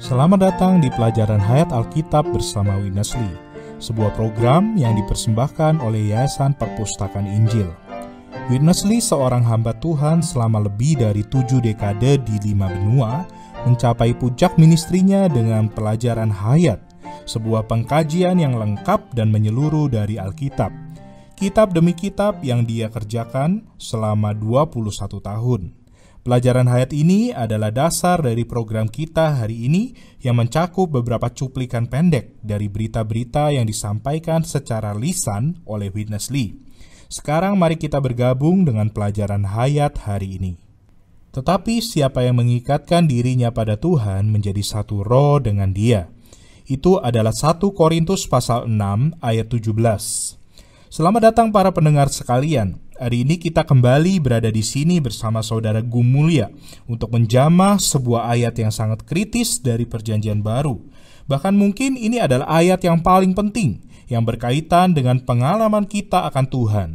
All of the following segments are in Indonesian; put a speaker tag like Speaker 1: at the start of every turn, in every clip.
Speaker 1: Selamat datang di pelajaran Hayat Alkitab bersama Witness Lee, sebuah program yang dipersembahkan oleh Yayasan Perpustakaan Injil. Witness Lee seorang hamba Tuhan selama lebih dari 7 dekade di 5 benua, mencapai puncak ministrinya dengan pelajaran Hayat, sebuah pengkajian yang lengkap dan menyeluruh dari Alkitab. Kitab demi kitab yang dia kerjakan selama 21 tahun. Pelajaran Hayat ini adalah dasar dari program kita hari ini yang mencakup beberapa cuplikan pendek dari berita-berita yang disampaikan secara lisan oleh Witness Lee. Sekarang mari kita bergabung dengan pelajaran Hayat hari ini. Tetapi siapa yang mengikatkan dirinya pada Tuhan menjadi satu roh dengan Dia. Itu adalah 1 Korintus pasal 6 ayat 17. Selamat datang para pendengar sekalian. Hari ini kita kembali berada di sini bersama Saudara Gumulya untuk menjamah sebuah ayat yang sangat kritis dari Perjanjian Baru. Bahkan mungkin ini adalah ayat yang paling penting yang berkaitan dengan pengalaman kita akan Tuhan.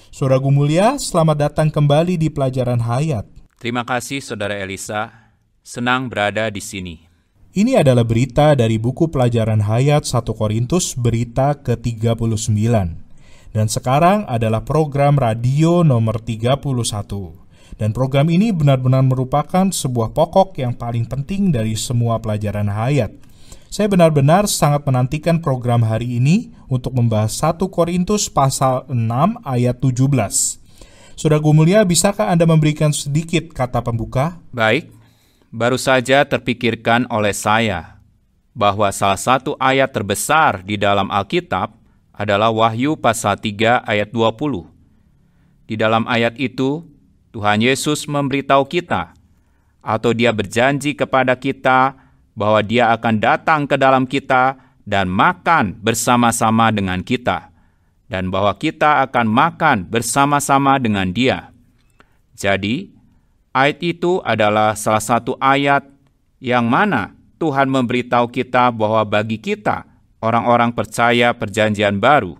Speaker 1: Saudara Gumulya, selamat datang kembali di pelajaran Hayat.
Speaker 2: Terima kasih Saudara Elisa, senang berada di sini.
Speaker 1: Ini adalah berita dari buku pelajaran Hayat 1 Korintus berita ke-39. Dan sekarang adalah program radio nomor 31. Dan program ini benar-benar merupakan sebuah pokok yang paling penting dari semua pelajaran Hayat. Saya benar-benar sangat menantikan program hari ini untuk membahas 1 Korintus pasal 6 ayat 17. Saudara Gumulya, bisakah Anda memberikan sedikit kata pembuka?
Speaker 2: Baik, baru saja terpikirkan oleh saya bahwa salah satu ayat terbesar di dalam Alkitab adalah Wahyu pasal 3 ayat 20. Di dalam ayat itu, Tuhan Yesus memberitahu kita, atau Dia berjanji kepada kita bahwa Dia akan datang ke dalam kita dan makan bersama-sama dengan kita, dan bahwa kita akan makan bersama-sama dengan Dia. Jadi, ayat itu adalah salah satu ayat yang mana Tuhan memberitahu kita bahwa bagi kita, orang-orang percaya Perjanjian Baru,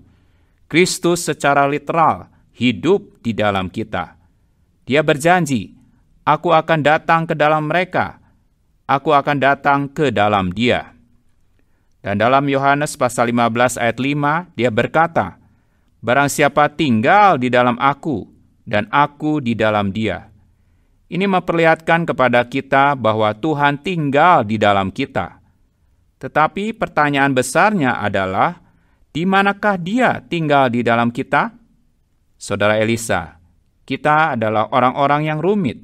Speaker 2: Kristus secara literal hidup di dalam kita. Dia berjanji, "Aku akan datang ke dalam mereka, aku akan datang ke dalam Dia." Dan dalam Yohanes pasal 15 ayat 5, Dia berkata, "Barang siapa tinggal di dalam aku, dan aku di dalam Dia." Ini memperlihatkan kepada kita bahwa Tuhan tinggal di dalam kita. Tetapi pertanyaan besarnya adalah, di manakah Dia tinggal di dalam kita? Saudara Elisa, kita adalah orang-orang yang rumit.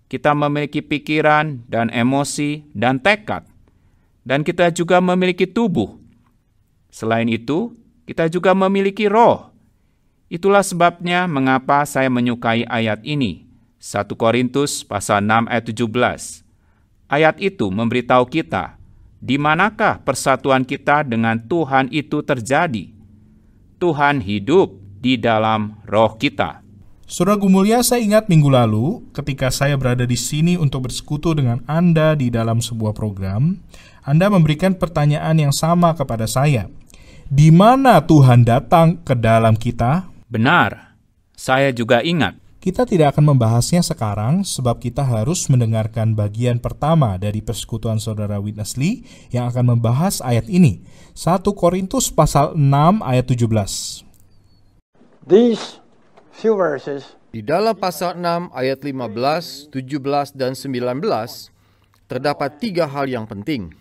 Speaker 2: Kita memiliki pikiran dan emosi dan tekad. Dan kita juga memiliki tubuh. Selain itu, kita juga memiliki roh. Itulah sebabnya mengapa saya menyukai ayat ini. 1 Korintus pasal 6 ayat 17. Ayat itu memberitahu kita, di manakah persatuan kita dengan Tuhan itu terjadi? Tuhan hidup di dalam roh kita.
Speaker 1: Saudara Gumulya, saya ingat minggu lalu ketika saya berada di sini untuk bersekutu dengan Anda di dalam sebuah program, Anda memberikan pertanyaan yang sama kepada saya. Di mana Tuhan datang ke dalam kita?
Speaker 2: Benar, saya juga ingat.
Speaker 1: Kita tidak akan membahasnya sekarang sebab kita harus mendengarkan bagian pertama dari persekutuan Saudara Witness Lee yang akan membahas ayat ini. 1 Korintus pasal 6 ayat 17.
Speaker 3: These few verses
Speaker 4: Di dalam pasal 6 ayat 15, 17, dan 19 terdapat 3 hal yang penting.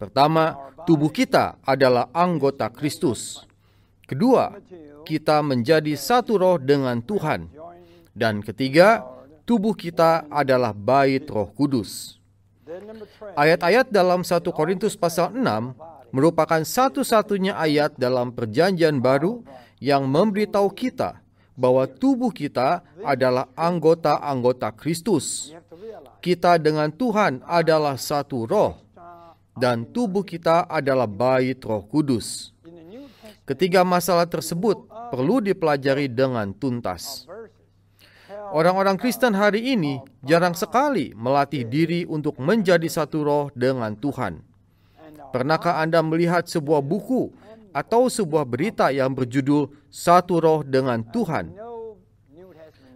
Speaker 4: Pertama, tubuh kita adalah anggota Kristus. Kedua, kita menjadi satu roh dengan Tuhan. Dan ketiga, tubuh kita adalah bait Roh Kudus. Ayat-ayat dalam 1 Korintus pasal 6 merupakan satu-satunya ayat dalam Perjanjian Baru yang memberitahu kita bahwa tubuh kita adalah anggota-anggota Kristus. Kita dengan Tuhan adalah satu roh, dan tubuh kita adalah bait Roh Kudus. Ketiga masalah tersebut perlu dipelajari dengan tuntas. Orang-orang Kristen hari ini jarang sekali melatih diri untuk menjadi satu roh dengan Tuhan. Pernahkah Anda melihat sebuah buku atau sebuah berita yang berjudul "Satu Roh dengan Tuhan"?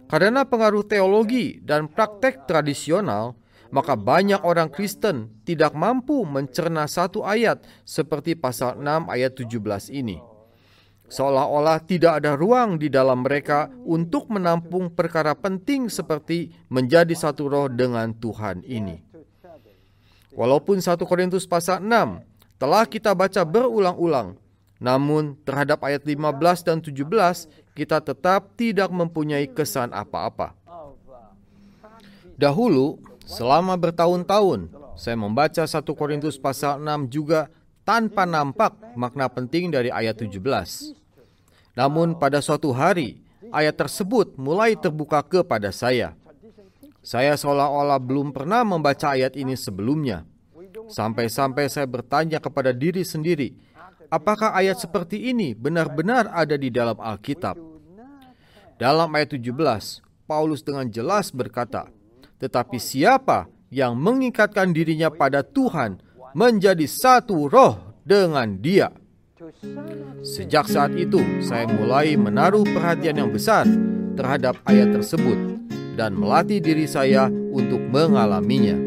Speaker 4: Karena pengaruh teologi dan praktek tradisional, maka banyak orang Kristen tidak mampu mencerna satu ayat seperti pasal 6 ayat 17 ini. Seolah-olah tidak ada ruang di dalam mereka untuk menampung perkara penting seperti menjadi satu roh dengan Tuhan ini. Walaupun 1 Korintus pasal 6 telah kita baca berulang-ulang, namun terhadap ayat 15 dan 17 kita tetap tidak mempunyai kesan apa-apa. Dahulu, selama bertahun-tahun, saya membaca 1 Korintus pasal 6 juga tanpa nampak makna penting dari ayat 17. Namun pada suatu hari, ayat tersebut mulai terbuka kepada saya. Saya seolah-olah belum pernah membaca ayat ini sebelumnya. Sampai-sampai saya bertanya kepada diri sendiri, apakah ayat seperti ini benar-benar ada di dalam Alkitab? Dalam ayat 17, Paulus dengan jelas berkata, "Tetapi siapa yang mengikatkan dirinya pada Tuhan menjadi satu roh dengan Dia." Sejak saat itu, saya mulai menaruh perhatian yang besar terhadap ayat tersebut dan melatih diri saya untuk mengalaminya.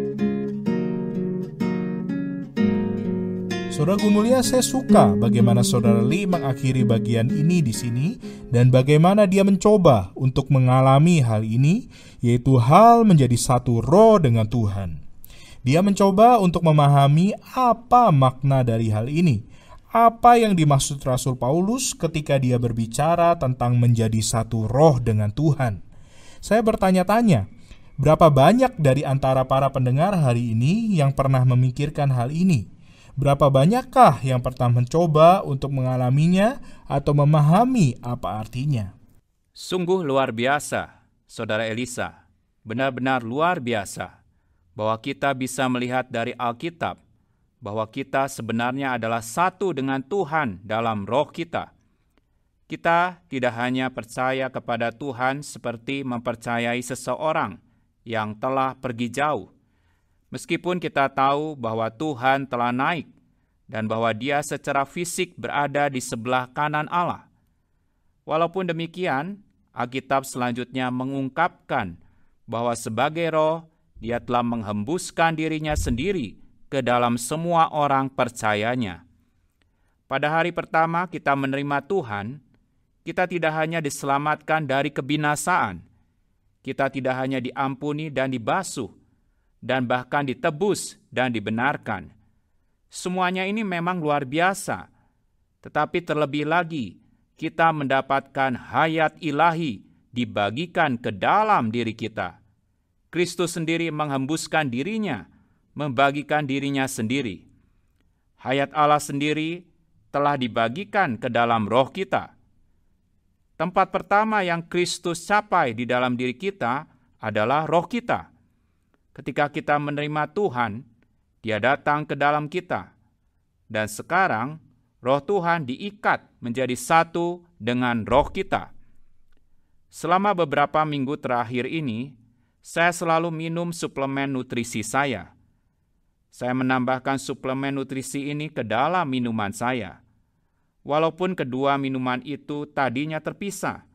Speaker 1: Saudaraku mulia, saya suka bagaimana Saudara Lee mengakhiri bagian ini di sini dan bagaimana dia mencoba untuk mengalami hal ini, yaitu hal menjadi satu roh dengan Tuhan. Dia mencoba untuk memahami apa makna dari hal ini, apa yang dimaksud Rasul Paulus ketika dia berbicara tentang menjadi satu roh dengan Tuhan. Saya bertanya-tanya, berapa banyak dari antara para pendengar hari ini yang pernah memikirkan hal ini? Berapa banyakkah yang pernah mencoba untuk mengalaminya atau memahami apa artinya?
Speaker 2: Sungguh luar biasa, Saudara Elisa. Benar-benar luar biasa bahwa kita bisa melihat dari Alkitab bahwa kita sebenarnya adalah satu dengan Tuhan dalam roh kita. Kita tidak hanya percaya kepada Tuhan seperti mempercayai seseorang yang telah pergi jauh, meskipun kita tahu bahwa Tuhan telah naik dan bahwa Dia secara fisik berada di sebelah kanan Allah. Walaupun demikian, Alkitab selanjutnya mengungkapkan bahwa sebagai roh, Dia telah menghembuskan dirinya sendiri ke dalam semua orang percayanya. Pada hari pertama kita menerima Tuhan, kita tidak hanya diselamatkan dari kebinasaan, kita tidak hanya diampuni dan dibasuh, dan bahkan ditebus dan dibenarkan. Semuanya ini memang luar biasa, tetapi terlebih lagi, kita mendapatkan hayat ilahi dibagikan ke dalam diri kita. Kristus sendiri menghembuskan dirinya, membagikan dirinya sendiri. Hayat Allah sendiri telah dibagikan ke dalam roh kita. Tempat pertama yang Kristus capai di dalam diri kita adalah roh kita. Ketika kita menerima Tuhan, Dia datang ke dalam kita. Dan sekarang, roh Tuhan diikat menjadi satu dengan roh kita. Selama beberapa minggu terakhir ini, saya selalu minum suplemen nutrisi saya. Saya menambahkan suplemen nutrisi ini ke dalam minuman saya. Walaupun kedua minuman itu tadinya terpisah,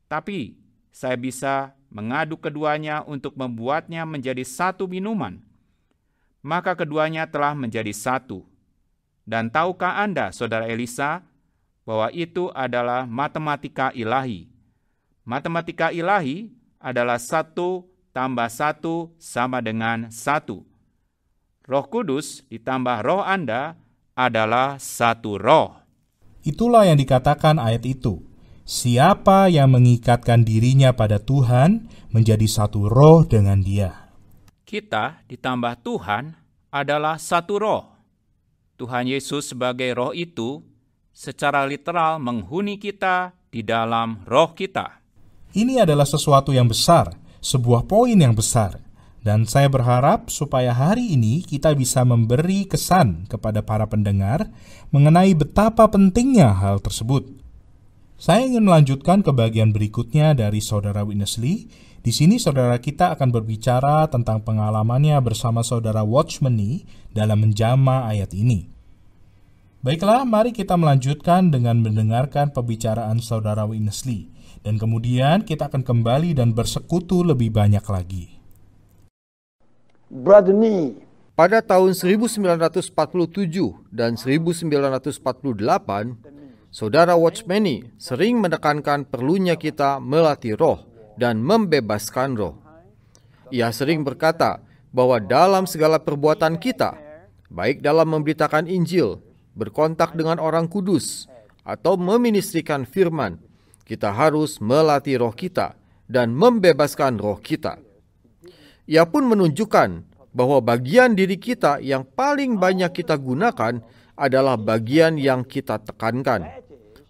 Speaker 2: tapi saya bisa mengaduk keduanya untuk membuatnya menjadi satu minuman. Maka keduanya telah menjadi satu. Dan tahukah Anda, Saudara Elisa, bahwa itu adalah matematika ilahi? Matematika ilahi adalah 1 tambah 1 sama dengan 1. Roh Kudus ditambah roh Anda adalah satu roh.
Speaker 1: Itulah yang dikatakan ayat itu. Siapa yang mengikatkan dirinya pada Tuhan menjadi satu roh dengan Dia.
Speaker 2: Kita ditambah Tuhan adalah satu roh. Tuhan Yesus sebagai roh itu secara literal menghuni kita di dalam roh kita.
Speaker 1: Ini adalah sesuatu yang besar, sebuah poin yang besar. Dan saya berharap supaya hari ini kita bisa memberi kesan kepada para pendengar mengenai betapa pentingnya hal tersebut. Saya ingin melanjutkan ke bagian berikutnya dari Saudara Witness Lee. Di sini saudara kita akan berbicara tentang pengalamannya bersama Saudara Watchman Nee dalam menjama ayat ini. Baiklah, mari kita melanjutkan dengan mendengarkan pembicaraan Saudara Witness Lee. Dan kemudian kita akan kembali dan bersekutu lebih banyak lagi.
Speaker 3: Brother Nee.
Speaker 4: Pada tahun 1947 dan 1948, Saudara Watchmeni sering menekankan perlunya kita melatih roh dan membebaskan roh. Ia sering berkata bahwa dalam segala perbuatan kita, baik dalam memberitakan Injil, berkontak dengan orang kudus, atau meministrikan firman, kita harus melatih roh kita dan membebaskan roh kita. Ia pun menunjukkan bahwa bagian diri kita yang paling banyak kita gunakan adalah bagian yang kita tekankan.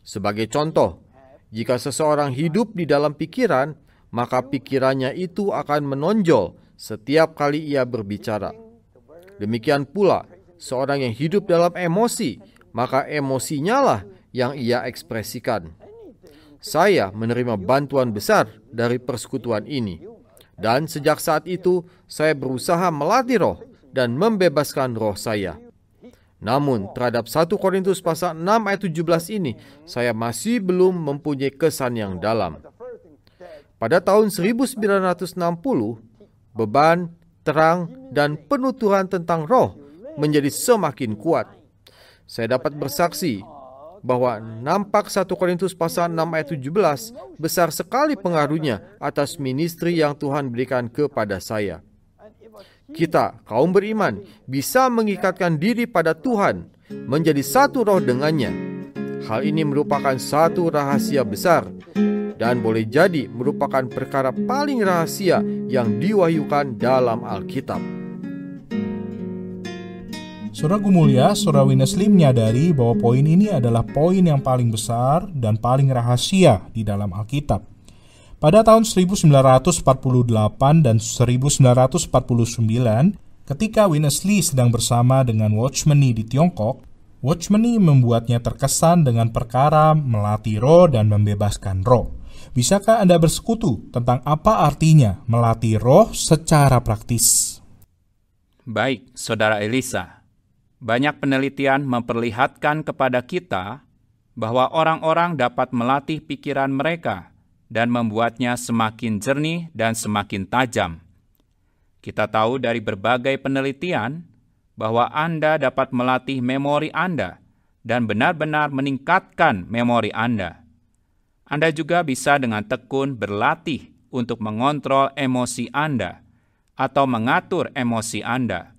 Speaker 4: Sebagai contoh, jika seseorang hidup di dalam pikiran, maka pikirannya itu akan menonjol setiap kali ia berbicara. Demikian pula, seorang yang hidup dalam emosi, maka emosinya lah yang ia ekspresikan. Saya menerima bantuan besar dari persekutuan ini. Dan sejak saat itu, saya berusaha melatih roh dan membebaskan roh saya. Namun, terhadap 1 Korintus pasal 6 ayat 17 ini, saya masih belum mempunyai kesan yang dalam. Pada tahun 1960, beban, terang, dan penuturan tentang roh menjadi semakin kuat. Saya dapat bersaksi bahwa nampak 1 Korintus pasal 6 ayat 17 besar sekali pengaruhnya atas ministry yang Tuhan berikan kepada saya. Kita, kaum beriman, bisa mengikatkan diri pada Tuhan, menjadi satu roh dengannya. Hal ini merupakan satu rahasia besar, dan boleh jadi merupakan perkara paling rahasia yang diwahyukan dalam Alkitab.
Speaker 1: Saudara Gumulia, Saudara Winnesley menyadari bahwa poin ini adalah poin yang paling besar dan paling rahasia di dalam Alkitab. Pada tahun 1948 dan 1949, ketika Winnesley sedang bersama dengan Watchmeni di Tiongkok, Watchmeni membuatnya terkesan dengan perkara melatih roh dan membebaskan roh. Bisakah Anda bersekutu tentang apa artinya melatih roh secara praktis?
Speaker 2: Baik, Saudara Elisa. Banyak penelitian memperlihatkan kepada kita bahwa orang-orang dapat melatih pikiran mereka dan membuatnya semakin jernih dan semakin tajam. Kita tahu dari berbagai penelitian bahwa Anda dapat melatih memori Anda dan benar-benar meningkatkan memori Anda. Anda juga bisa dengan tekun berlatih untuk mengontrol emosi Anda atau mengatur emosi Anda.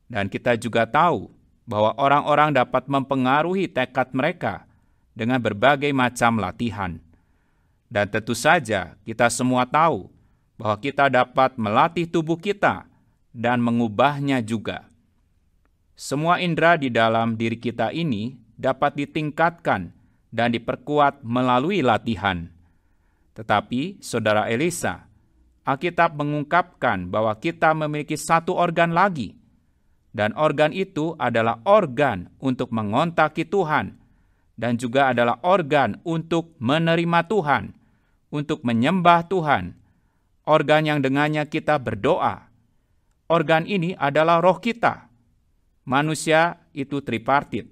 Speaker 2: Dan kita juga tahu bahwa orang-orang dapat mempengaruhi tekad mereka dengan berbagai macam latihan. Dan tentu saja kita semua tahu bahwa kita dapat melatih tubuh kita dan mengubahnya juga. Semua indera di dalam diri kita ini dapat ditingkatkan dan diperkuat melalui latihan. Tetapi, Saudara Elisa, Alkitab mengungkapkan bahwa kita memiliki satu organ lagi, dan organ itu adalah organ untuk mengontaki Tuhan, dan juga adalah organ untuk menerima Tuhan, untuk menyembah Tuhan, organ yang dengannya kita berdoa. Organ ini adalah roh kita. Manusia itu tripartit.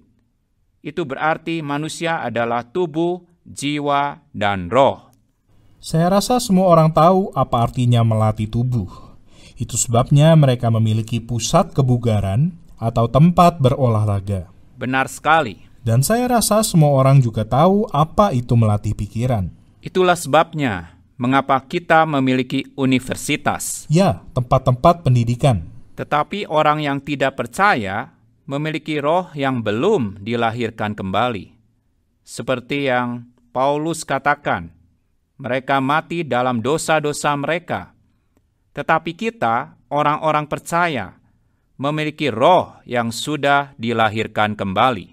Speaker 2: Itu berarti manusia adalah tubuh, jiwa, dan roh.
Speaker 1: Saya rasa semua orang tahu apa artinya melatih tubuh. Itu sebabnya mereka memiliki pusat kebugaran atau tempat berolahraga.
Speaker 2: Benar sekali.
Speaker 1: Dan saya rasa semua orang juga tahu apa itu melatih pikiran.
Speaker 2: Itulah sebabnya mengapa kita memiliki universitas.
Speaker 1: Ya, tempat-tempat pendidikan.
Speaker 2: Tetapi orang yang tidak percaya memiliki roh yang belum dilahirkan kembali. Seperti yang Paulus katakan, mereka mati dalam dosa-dosa mereka. Tetapi kita, orang-orang percaya, memiliki roh yang sudah dilahirkan kembali.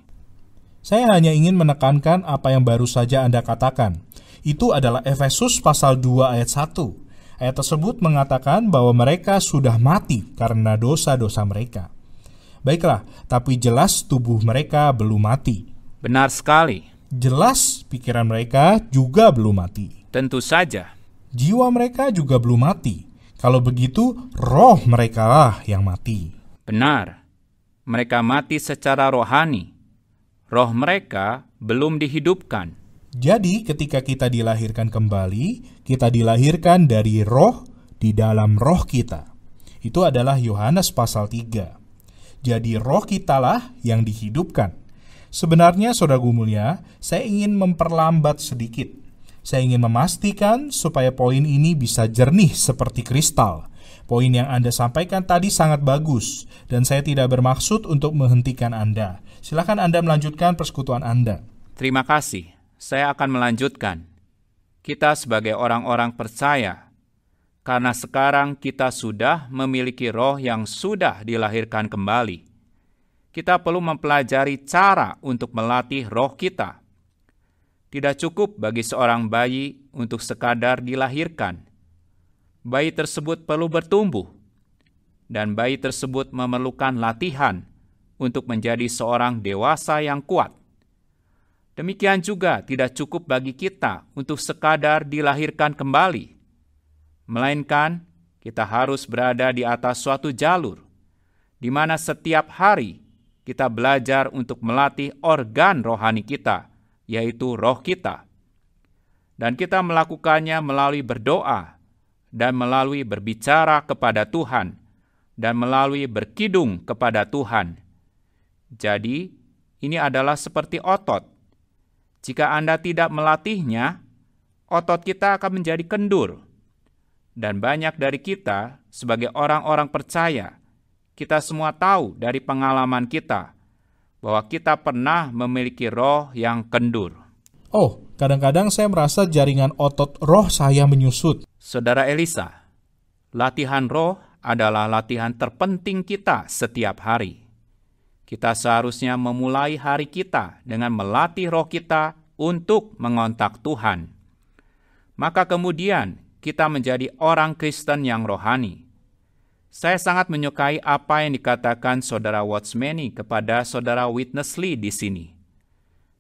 Speaker 1: Saya hanya ingin menekankan apa yang baru saja Anda katakan. Itu adalah Efesus pasal 2 ayat 1. Ayat tersebut mengatakan bahwa mereka sudah mati karena dosa-dosa mereka. Baiklah, tapi jelas tubuh mereka belum mati.
Speaker 2: Benar sekali.
Speaker 1: Jelas pikiran mereka juga belum mati.
Speaker 2: Tentu saja.
Speaker 1: Jiwa mereka juga belum mati. Kalau begitu, roh mereka lah yang mati.
Speaker 2: Benar. Mereka mati secara rohani. Roh mereka belum dihidupkan.
Speaker 1: Jadi, ketika kita dilahirkan kembali, kita dilahirkan dari roh di dalam roh kita. Itu adalah Yohanes pasal 3. Jadi roh kitalah yang dihidupkan. Sebenarnya saudaraku mulia, saya ingin memperlambat sedikit. Saya ingin memastikan supaya poin ini bisa jernih seperti kristal. Poin yang Anda sampaikan tadi sangat bagus, dan saya tidak bermaksud untuk menghentikan Anda. Silakan Anda melanjutkan persekutuan Anda.
Speaker 2: Terima kasih. Saya akan melanjutkan. Kita sebagai orang-orang percaya, karena sekarang kita sudah memiliki roh yang sudah dilahirkan kembali. Kita perlu mempelajari cara untuk melatih roh kita. Tidak cukup bagi seorang bayi untuk sekadar dilahirkan. Bayi tersebut perlu bertumbuh, dan bayi tersebut memerlukan latihan untuk menjadi seorang dewasa yang kuat. Demikian juga tidak cukup bagi kita untuk sekadar dilahirkan kembali, melainkan kita harus berada di atas suatu jalur, di mana setiap hari kita belajar untuk melatih organ rohani kita, yaitu roh kita. Dan kita melakukannya melalui berdoa, dan melalui berbicara kepada Tuhan, dan melalui berkidung kepada Tuhan. Jadi, ini adalah seperti otot. Jika Anda tidak melatihnya, otot kita akan menjadi kendur. Dan banyak dari kita, sebagai orang-orang percaya, kita semua tahu dari pengalaman kita, bahwa kita pernah memiliki roh yang kendur.
Speaker 1: Oh, kadang-kadang saya merasa jaringan otot roh saya menyusut.
Speaker 2: Saudara Elisa, latihan roh adalah latihan terpenting kita setiap hari. Kita seharusnya memulai hari kita dengan melatih roh kita untuk mengontak Tuhan. Maka kemudian kita menjadi orang Kristen yang rohani. Saya sangat menyukai apa yang dikatakan Saudara Watchmeni kepada Saudara Witness Lee di sini.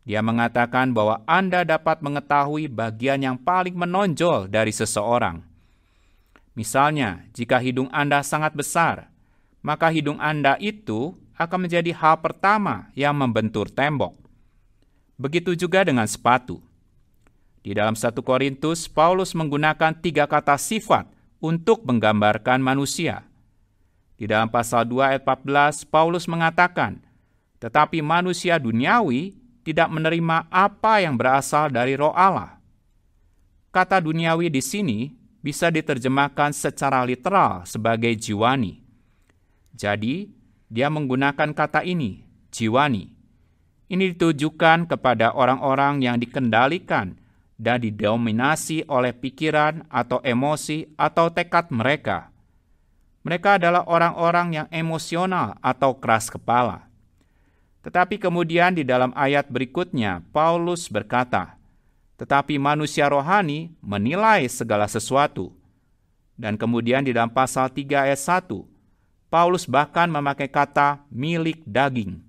Speaker 2: Dia mengatakan bahwa Anda dapat mengetahui bagian yang paling menonjol dari seseorang. Misalnya, jika hidung Anda sangat besar, maka hidung Anda itu akan menjadi hal pertama yang membentur tembok. Begitu juga dengan sepatu. Di dalam 1 Korintus, Paulus menggunakan 3 kata sifat untuk menggambarkan manusia. Di dalam pasal 2 ayat 14, Paulus mengatakan, tetapi manusia duniawi tidak menerima apa yang berasal dari Roh Allah. Kata duniawi di sini bisa diterjemahkan secara literal sebagai jiwani. Jadi, dia menggunakan kata ini, jiwani. Ini ditujukan kepada orang-orang yang dikendalikan dan didominasi oleh pikiran atau emosi atau tekad mereka. Mereka adalah orang-orang yang emosional atau keras kepala. Tetapi kemudian di dalam ayat berikutnya, Paulus berkata, tetapi manusia rohani menilai segala sesuatu. Dan kemudian di dalam pasal 3 ayat 1, Paulus bahkan memakai kata milik daging.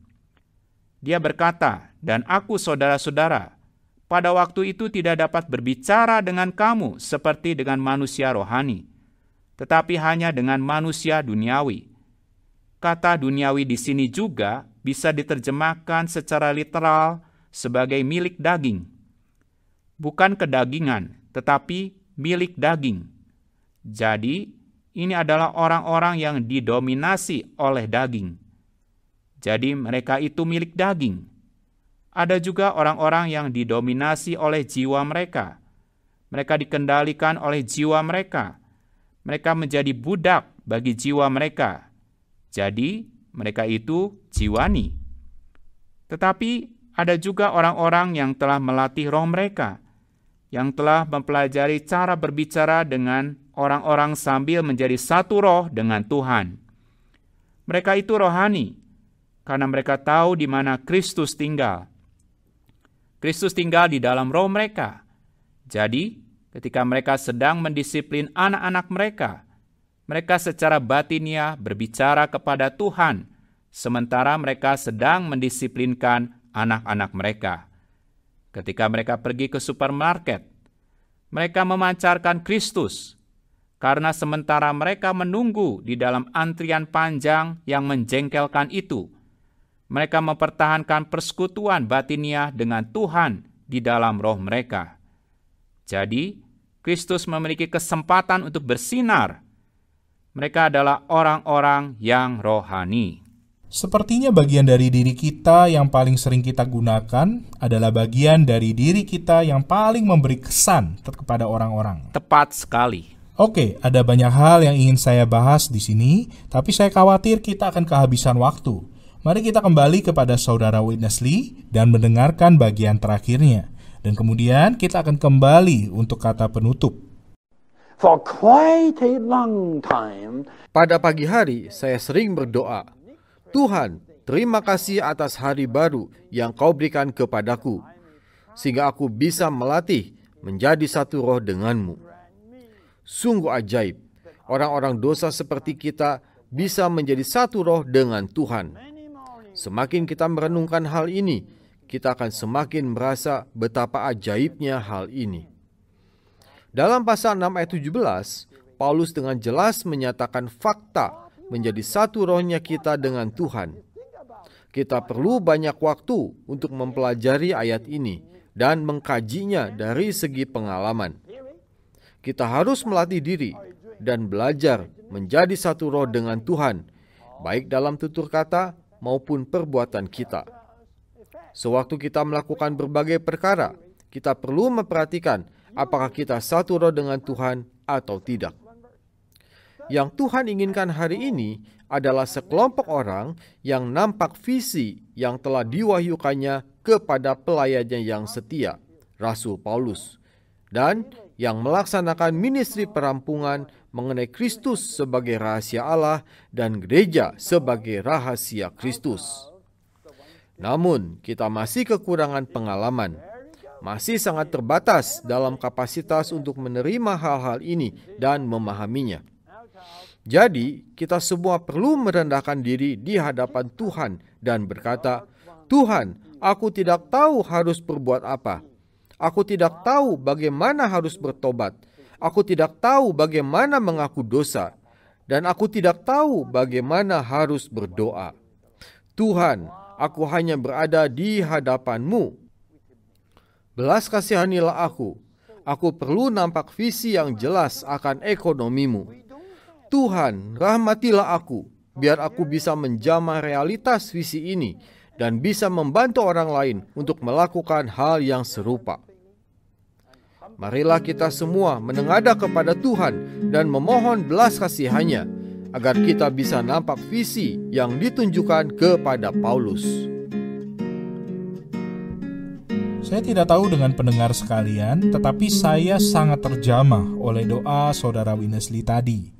Speaker 2: Dia berkata, dan aku saudara-saudara, pada waktu itu tidak dapat berbicara dengan kamu seperti dengan manusia rohani, tetapi hanya dengan manusia duniawi. Kata duniawi di sini juga bisa diterjemahkan secara literal sebagai milik daging. Bukan kedagingan, tetapi milik daging. Jadi, ini adalah orang-orang yang didominasi oleh daging. Jadi, mereka itu milik daging. Ada juga orang-orang yang didominasi oleh jiwa mereka. Mereka dikendalikan oleh jiwa mereka. Mereka menjadi budak bagi jiwa mereka. Jadi, mereka itu jiwani. Tetapi ada juga orang-orang yang telah melatih roh mereka, yang telah mempelajari cara berbicara dengan orang-orang sambil menjadi satu roh dengan Tuhan. Mereka itu rohani, karena mereka tahu di mana Kristus tinggal. Kristus tinggal di dalam roh mereka. Jadi, ketika mereka sedang mendisiplin anak-anak mereka, mereka secara batiniah berbicara kepada Tuhan, sementara mereka sedang mendisiplinkan anak-anak mereka. Ketika mereka pergi ke supermarket, mereka memancarkan Kristus, karena sementara mereka menunggu di dalam antrian panjang yang menjengkelkan itu, mereka mempertahankan persekutuan batiniah dengan Tuhan di dalam roh mereka. Jadi, Kristus memiliki kesempatan untuk bersinar. Mereka adalah orang-orang yang rohani.
Speaker 1: Sepertinya bagian dari diri kita yang paling sering kita gunakan adalah bagian dari diri kita yang paling memberi kesan kepada orang-orang.
Speaker 2: Tepat sekali.
Speaker 1: Oke, ada banyak hal yang ingin saya bahas di sini, tapi saya khawatir kita akan kehabisan waktu. Mari kita kembali kepada Saudara Witness Lee dan mendengarkan bagian terakhirnya. Dan kemudian kita akan kembali untuk kata penutup.
Speaker 3: For quite a long time,
Speaker 4: Pada pagi hari, saya sering berdoa, Tuhan, terima kasih atas hari baru yang Kau berikan kepadaku, sehingga aku bisa melatih menjadi satu roh denganmu. Sungguh ajaib, orang-orang dosa seperti kita bisa menjadi satu roh dengan Tuhan. Semakin kita merenungkan hal ini, kita akan semakin merasa betapa ajaibnya hal ini. Dalam pasal 6 ayat 17, Paulus dengan jelas menyatakan fakta menjadi satu rohnya kita dengan Tuhan. Kita perlu banyak waktu untuk mempelajari ayat ini dan mengkajinya dari segi pengalaman. Kita harus melatih diri dan belajar menjadi satu roh dengan Tuhan, baik dalam tutur kata maupun perbuatan kita. Sewaktu kita melakukan berbagai perkara, kita perlu memperhatikan apakah kita satu roh dengan Tuhan atau tidak. Yang Tuhan inginkan hari ini adalah sekelompok orang yang nampak visi yang telah diwahyukannya kepada pelayannya yang setia, Rasul Paulus, dan yang melaksanakan ministri perampungan mengenai Kristus sebagai rahasia Allah dan gereja sebagai rahasia Kristus. Namun, kita masih kekurangan pengalaman, masih sangat terbatas dalam kapasitas untuk menerima hal-hal ini dan memahaminya. Jadi, kita semua perlu merendahkan diri di hadapan Tuhan dan berkata, Tuhan, aku tidak tahu harus berbuat apa. Aku tidak tahu bagaimana harus bertobat. Aku tidak tahu bagaimana mengaku dosa. Dan aku tidak tahu bagaimana harus berdoa. Tuhan, aku hanya berada di hadapan-Mu. Belas kasihanilah aku. Aku perlu nampak visi yang jelas akan ekonomi-Mu. Tuhan, rahmatilah aku, biar aku bisa menjamah realitas visi ini dan bisa membantu orang lain untuk melakukan hal yang serupa. Marilah kita semua menengadah kepada Tuhan dan memohon belas kasihan-Nya, agar kita bisa nampak visi yang ditunjukkan kepada Paulus.
Speaker 1: Saya tidak tahu dengan pendengar sekalian, tetapi saya sangat terjamah oleh doa Saudara Witness Lee tadi,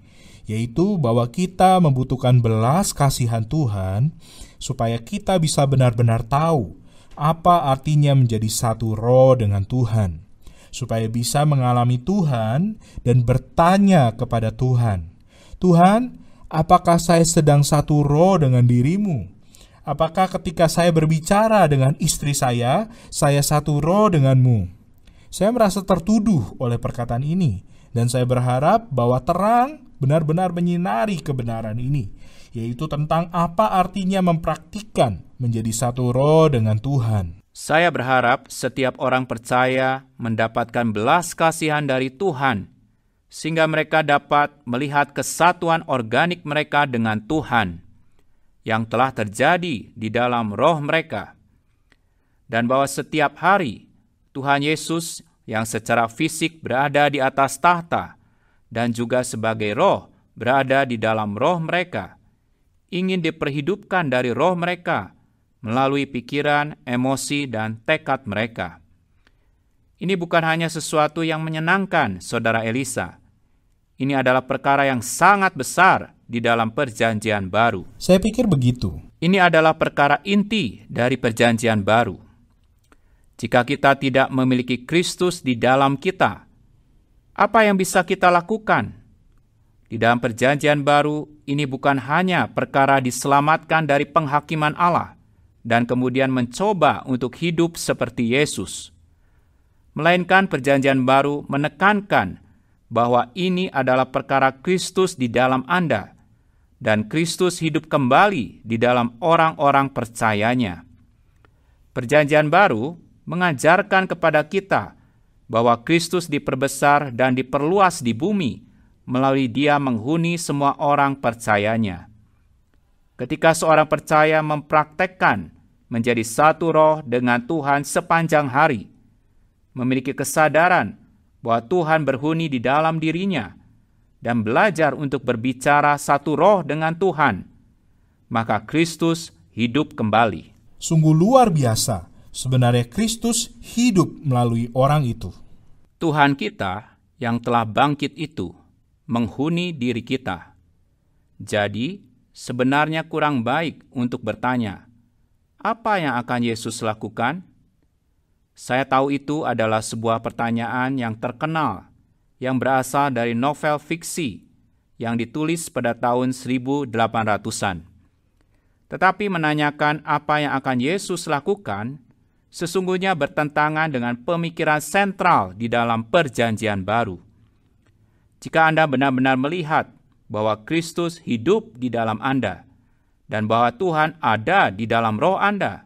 Speaker 1: yaitu bahwa kita membutuhkan belas kasihan Tuhan supaya kita bisa benar-benar tahu apa artinya menjadi satu roh dengan Tuhan, supaya bisa mengalami Tuhan dan bertanya kepada Tuhan, Tuhan, apakah saya sedang satu roh dengan dirimu? Apakah ketika saya berbicara dengan istri saya satu roh denganmu? Saya merasa tertuduh oleh perkataan ini, dan saya berharap bahwa terang benar-benar menyinari kebenaran ini, yaitu tentang apa artinya mempraktikkan menjadi satu roh dengan Tuhan.
Speaker 2: Saya berharap setiap orang percaya mendapatkan belas kasihan dari Tuhan, sehingga mereka dapat melihat kesatuan organik mereka dengan Tuhan yang telah terjadi di dalam roh mereka, dan bahwa setiap hari Tuhan Yesus yang secara fisik berada di atas tahta dan juga sebagai roh berada di dalam roh mereka, ingin diperhidupkan dari roh mereka melalui pikiran, emosi, dan tekad mereka. Ini bukan hanya sesuatu yang menyenangkan, Saudara Elisa. Ini adalah perkara yang sangat besar di dalam Perjanjian Baru.
Speaker 1: Saya pikir begitu.
Speaker 2: Ini adalah perkara inti dari Perjanjian Baru. Jika kita tidak memiliki Kristus di dalam kita, apa yang bisa kita lakukan? Di dalam Perjanjian Baru, ini bukan hanya perkara diselamatkan dari penghakiman Allah dan kemudian mencoba untuk hidup seperti Yesus, melainkan Perjanjian Baru menekankan bahwa ini adalah perkara Kristus di dalam Anda, dan Kristus hidup kembali di dalam orang-orang percayanya. Perjanjian Baru mengajarkan kepada kita bahwa Kristus diperbesar dan diperluas di bumi melalui Dia menghuni semua orang percayanya. Ketika seorang percaya mempraktekkan menjadi satu roh dengan Tuhan sepanjang hari, memiliki kesadaran bahwa Tuhan berhuni di dalam dirinya, dan belajar untuk berbicara satu roh dengan Tuhan, maka Kristus hidup kembali.
Speaker 1: Sungguh luar biasa, sebenarnya Kristus hidup melalui orang itu.
Speaker 2: Tuhan kita yang telah bangkit itu menghuni diri kita. Jadi, sebenarnya kurang baik untuk bertanya, apa yang akan Yesus lakukan? Saya tahu itu adalah sebuah pertanyaan yang terkenal, yang berasal dari novel fiksi yang ditulis pada tahun 1800-an. Tetapi menanyakan apa yang akan Yesus lakukan, sesungguhnya bertentangan dengan pemikiran sentral di dalam Perjanjian Baru. Jika Anda benar-benar melihat bahwa Kristus hidup di dalam Anda, dan bahwa Tuhan ada di dalam roh Anda,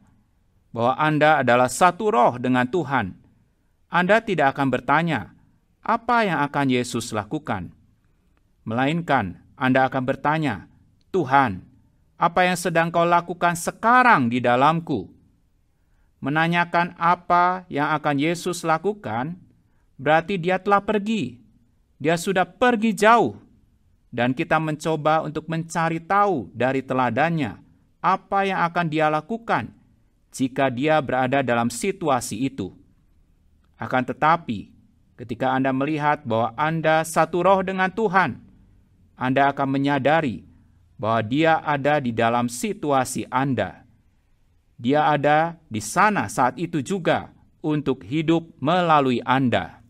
Speaker 2: bahwa Anda adalah satu roh dengan Tuhan, Anda tidak akan bertanya, apa yang akan Yesus lakukan? Melainkan, Anda akan bertanya, Tuhan, apa yang sedang Kau lakukan sekarang di dalamku? Menanyakan apa yang akan Yesus lakukan, berarti Dia telah pergi. Dia sudah pergi jauh. Dan kita mencoba untuk mencari tahu dari teladannya apa yang akan Dia lakukan jika Dia berada dalam situasi itu. Akan tetapi, ketika Anda melihat bahwa Anda satu roh dengan Tuhan, Anda akan menyadari bahwa Dia ada di dalam situasi Anda. Dia ada di sana saat itu juga untuk hidup melalui Anda.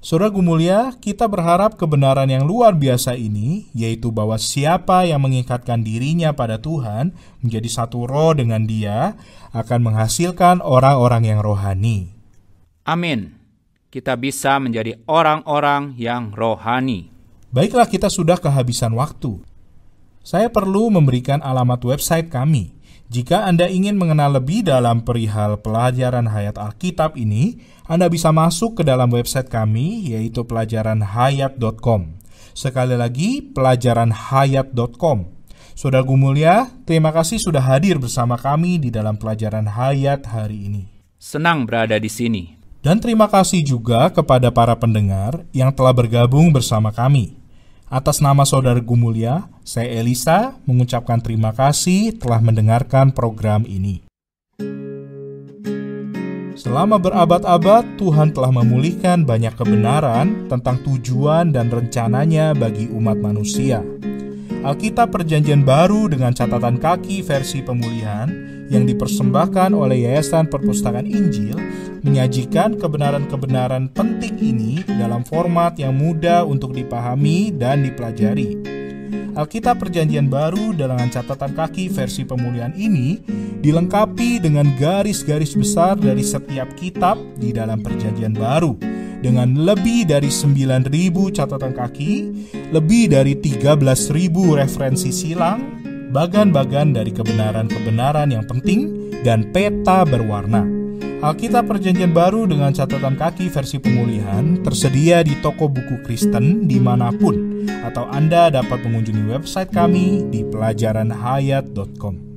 Speaker 1: Saudara mulia, kita berharap kebenaran yang luar biasa ini, yaitu bahwa siapa yang mengikatkan dirinya pada Tuhan menjadi satu roh dengan Dia, akan menghasilkan orang-orang yang rohani.
Speaker 2: Amin. Kita bisa menjadi orang-orang yang rohani.
Speaker 1: Baiklah, kita sudah kehabisan waktu. Saya perlu memberikan alamat website kami. Jika Anda ingin mengenal lebih dalam perihal pelajaran hayat Alkitab ini, Anda bisa masuk ke dalam website kami, yaitu pelajaranhayat.com. Sekali lagi, pelajaranhayat.com. Saudaraku mulia, terima kasih sudah hadir bersama kami di dalam pelajaran hayat hari ini.
Speaker 2: Senang berada di sini.
Speaker 1: Dan terima kasih juga kepada para pendengar yang telah bergabung bersama kami. Atas nama Saudara Gumulia, saya Elisa mengucapkan terima kasih telah mendengarkan program ini. Selama berabad-abad, Tuhan telah memulihkan banyak kebenaran tentang tujuan dan rencananya bagi umat manusia. Alkitab Perjanjian Baru dengan catatan kaki versi pemulihan yang dipersembahkan oleh Yayasan Perpustakaan Injil menyajikan kebenaran-kebenaran penting ini dalam format yang mudah untuk dipahami dan dipelajari. Alkitab Perjanjian Baru dengan catatan kaki versi pemulihan ini dilengkapi dengan garis-garis besar dari setiap kitab di dalam Perjanjian Baru, dengan lebih dari 9.000 catatan kaki, lebih dari 13.000 referensi silang, bagan-bagan dari kebenaran-kebenaran yang penting, dan peta berwarna. Alkitab Perjanjian Baru dengan catatan kaki versi pemulihan tersedia di toko buku Kristen dimanapun, atau Anda dapat mengunjungi website kami di pelajaranhayat.com.